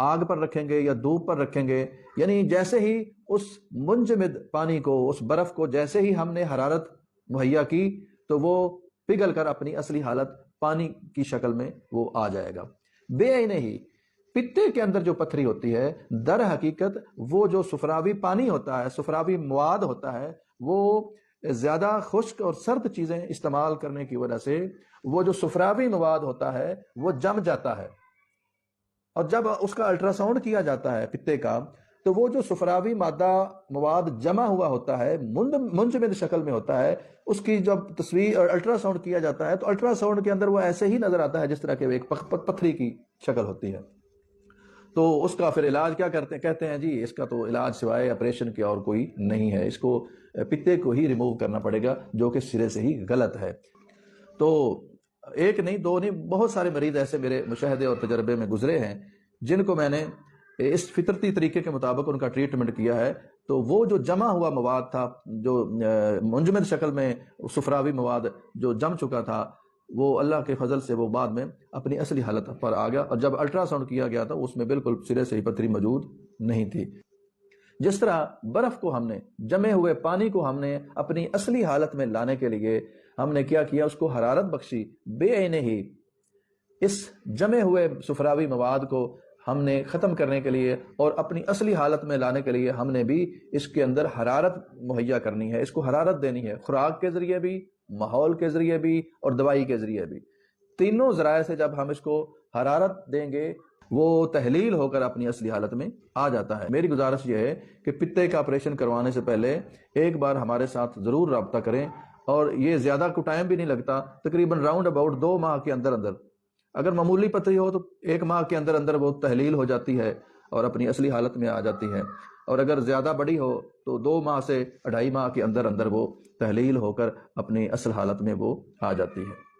آگ پر رکھیں گے یا دھوپ پر رکھیں گے، یعنی جیسے ہی اس منجمد پانی کو، اس برف کو جیسے ہی ہم نے حرارت مہیا کی تو وہ پگھل کر اپنی اصلی حالت پانی کی شکل میں وہ آ جائے گا۔ بے عینہ ہی پتے کے اندر جو پتھری ہوتی ہے، در حقیقت وہ جو صفراوی پانی ہوتا ہے، صفراوی مواد ہوتا ہے، وہ زیادہ خشک اور سرد چیزیں استعمال کرنے کی وجہ سے وہ جو صفراوی مواد ہوتا ہے وہ جم جاتا ہے، اور جب اس کا الٹرا ساؤنڈ کیا جاتا ہے پتے کا تو وہ جو صفراوی مادہ مواد جمع ہوا ہوتا ہے، منجمد شکل میں ہوتا ہے، اس کی جب تصویر اور الٹرا ساؤنڈ کیا جاتا ہے تو الٹرا ساؤنڈ کے اندر وہ ایسے ہی نظر آتا ہے جس طرح کہ ایک پتھری کی شکل ہوتی ہے۔ تو اس کا پھر علاج کیا کہتے ہیں جی، اس کا تو علاج سوائے آپریشن کے اور کوئی نہیں ہے، اس کو پتے کو ہی ریموو کرنا پڑے گا، جو کہ سرے سے ہی غلط ہے۔ تو ایک نہیں، دو نہیں، بہت سارے مریض ایسے میرے مشاہدے اور تجربے میں گزرے ہیں جن کو میں نے اس فطرتی طریقے کے مطابق ان کا ٹریٹمنٹ کیا ہے، تو وہ جو جمع ہوا مواد تھا، جو منجمد شکل میں صفراوی مواد جو جم چکا تھا، وہ اللہ کے فضل سے وہ بعد میں اپنی اصلی حالت پر آ گیا، اور جب الٹرا ساؤنڈ کیا گیا تھا اس میں بالکل سرے سے ہی پتھری موجود نہیں تھی۔ جس طرح برف کو ہم نے، جمے ہوئے پانی کو ہم نے اپنی اصلی حالت میں لانے کے لیے ہم نے کیا کیا، اس کو حرارت بخشی، بے عینہ ہی اس جمے ہوئے صفراوی مواد کو ہم نے ختم کرنے کے لیے اور اپنی اصلی حالت میں لانے کے لیے ہم نے بھی اس کے اندر حرارت مہیا کرنی ہے، اس کو حرارت دینی ہے، خوراک کے ذریعے بھی، ماحول کے ذریعے بھی اور دوائی کے ذریعے بھی۔ تینوں ذرائع سے جب ہم اس کو حرارت دیں گے وہ تحلیل ہو کر اپنی اصلی حالت میں آ جاتا ہے۔ میری گزارش یہ ہے کہ پتے کا آپریشن کروانے سے پہلے ایک بار ہمارے ساتھ ضرور رابطہ کریں، اور یہ زیادہ کو ٹائم بھی نہیں لگتا، تقریباً راؤنڈ اباؤٹ 2 ماہ کے اندر اندر، اگر معمولی پتھری ہو تو 1 ماہ کے اندر اندر وہ تحلیل ہو جاتی ہے اور اپنی اصلی حالت میں آ جاتی ہے، اور اگر زیادہ بڑی ہو تو 2 ماہ سے 2.5 ماہ کے اندر اندر وہ تحلیل ہو کر اپنی اصل حالت میں وہ آ جاتی ہے۔